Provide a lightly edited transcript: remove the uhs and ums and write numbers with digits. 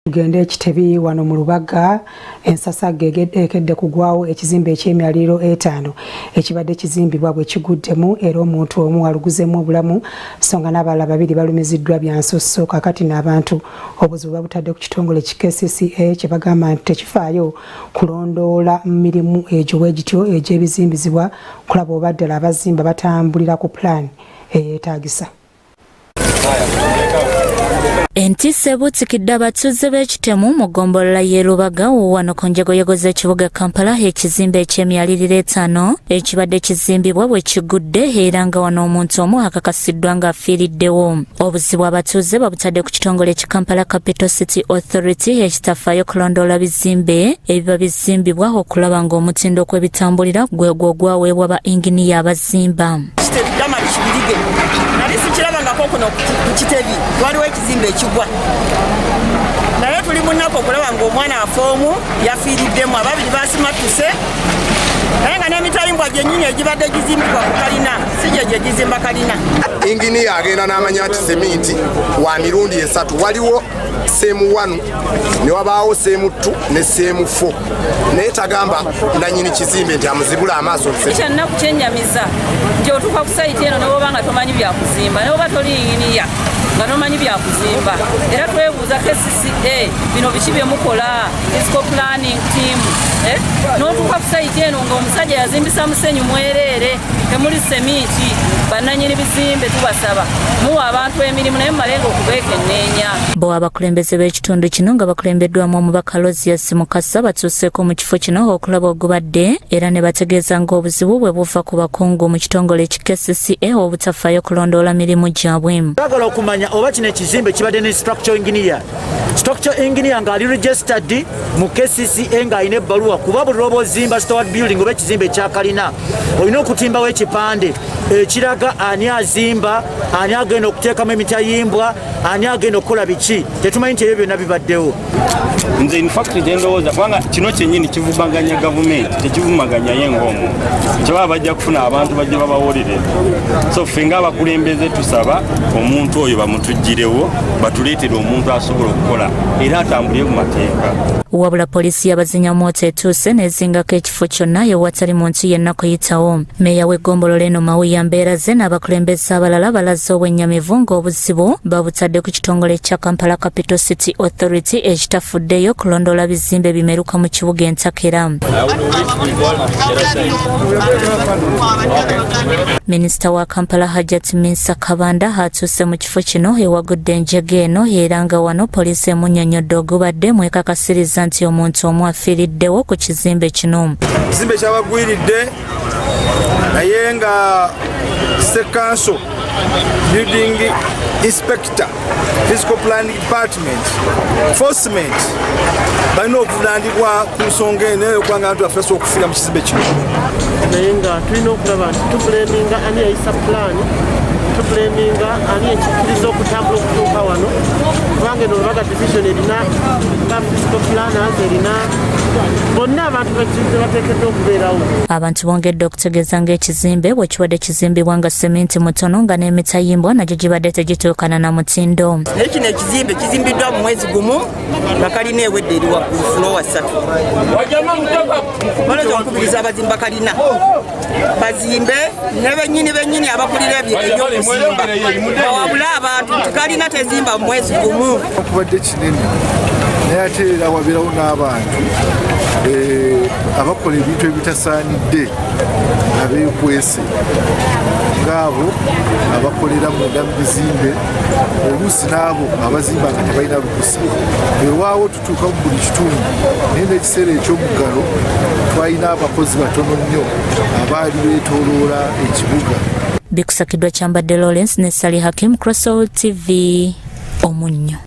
Tugende Kitebi wano mu Lubaga ensasage ekedde kugwawo ekizimbe eky'emyaliriro 5 ekibadde kizimbibwa bwe kiguddemu era omuntu omu aluguzemu obulamu songa n'abalala babiri balumiziddwa bya nsosso kakati n'abantu obuzibu babutadde ku kitongole KCCA kye bagamba nti tekifaayo kulondoola mirimu egyo wegityo egy'ebizimbizibwa kulaba obaddala abazimba batambulira ku plan eyeetaagisa. Entise butikidde abatuuze b'ekitemu mu ggombolola y'e Lubaga wano ku njegoyego z'ekibuga Kampala ekizimbe eky'emyaliriro 5 ekibadde kizimbibwa bwe kigudde era nga wano omuntu omu akakasiddwa ng'afiiriddewo. Obuzibu abatuuze babutadde ku kitongole ki Kampala Capital City Authority ekitafaayo kulondoola bizimbe ebiba bizimbibwa okulaba ng'omutindo kw'ebitambulira gwegwo ogwaweebwa ba inginiya abazimba. Kitebi waliwo ekizimbe ekigwa naye tuli munako okulaba ng'omwana afoomu yafiiriddemu ababiri basimatuse naye nga n'emitayimbwa gyennyini egibadde gizimbibwa ku kalina si gye gye gizimba kalina. Inginiya agenda n'amanya nti seminti wa mirundi 3 waliwo seemu 1 ne wabaawo seemu 2 ne seemu 4 naye tagamba nannyini kizimbe nti amuzibula amaaso. Ekyannaku kyennyamiza nti otuuka ku sayiti eno newoba nga tomanyi byakuzimba newoba toli inginiya nga tomanyi byakuzimba era twebuuza KCCA bino biki bye mukola physical planning team n'otuuka ku sayiti eno ng'omusajja yazimbisa musenyu mwereere temuli semiti bannannyini bizimbe tubasaba muwa abantu emirimu naye mumalenga okubeekenneenya. Bo abakulembeze b'ekitundu kino nga bakulembeddwamu omubaka Lozias Mukasa batuuseeko mu kifo kino okulaba ogubadde era ne bategeeza ng'obuzibu bwe buva ku bakungu mu kitongole ki KCCA obutafaayo kulondoola mirimu gyabwe. Twagala okumanya oba kino ekizimbe kibadde ne structural engineer ng'ali registered mu KCCA ng'alina ebbaluwa kuba buli lwoba ozimba stored building oba ekizimbe ekyakalina olina okutimbawo ekipande ekiraga ani azimba ani agenda okuteekamu emitayimbwa ani agenda okukola biki tetumanyi nti ebyo byonna bibaddewo. Nze infactory gyendowooza kubanga kino kyennyini kivumaganya gavumenti tekivumaganya ye ng'omuntu kyebaba bajja kufuna abantu bajja babawulire so ffe ng'abakulembeze tusaba omuntu oyo bamutuggirewo batuleetere omuntu asobola okukola era atambulire mu mateeka. Wabula poliisi y'abazinya moto etuuse n'ezingako ekifo kyonna ewatali muntu yenna kuyitawo. Meeya w'eggombolola eno Mawuya Mbeeraze n'abakulembeze abalala balaze obwennyamivu ng'obuzibu babutadde ku kitongole kya Kampala Capital City Authority ekitafuddeyo kulondoola bizimbe bimeruka mu kibuga Entakera. Minisita wa Kampala Hajjat Minsa Kabanda atuuse mu kifo kino ewagudde enjege eno era nga wano poliisi emunnyonnyodde ogubadde mwekakasiriza nti omuntu omu afiiriddewo ku kizimbe kino. Ekizimbe kyabagwiridde naye nga State Council Building Inspector Physical Planning Department Enforcement balina okuvunaanibwa ku nsonga eno okubanga abantu bafeso okufiira mu kizimbe kino. Naye nga tulina okulaba nti tubulaminga ani yayisa pulaani tubulaminga ani ekikkiriza okutambula okutuuka wano kubanga eno Lubaga division erina physical planners erina bonna abantu bateekeddwa okubeerawo. Abantu bongedde okutegeeza ng'ekizimbe bwe kibadde kizimbibwa nga seminti mutono nga n'emitayimbwa nagyo gibadde tegituukana na mutindo. Naye kino ekizimbe kizimbiddwa mu mwezi gumu nga kalina ewedde eri waggulu fulowa 3. Balaza okukubiriza abazimba kalina bazimbe ne bennyini abakulira ebyokuzimba bawabula abantu nti kalina tezimba mu mwezi gumu. Okubadde kinene naye ate era wabeerawo n'abantu abakola ebintu ebitasaanidde abeekwese ng'abo abakolera munda mu bizimbe oluusi n'abo abazimba nga tebalina lukusa. Ewaawo tutuuka mu buli kitundu naye n'ekiseera eky'omuggalo twalina abakozi batono nnyo abaali beetooloola ekibuga. Bikusakiddwa Kyambadde Lawrence ne Sally Hakim, Crossroads TV, Omunnyo.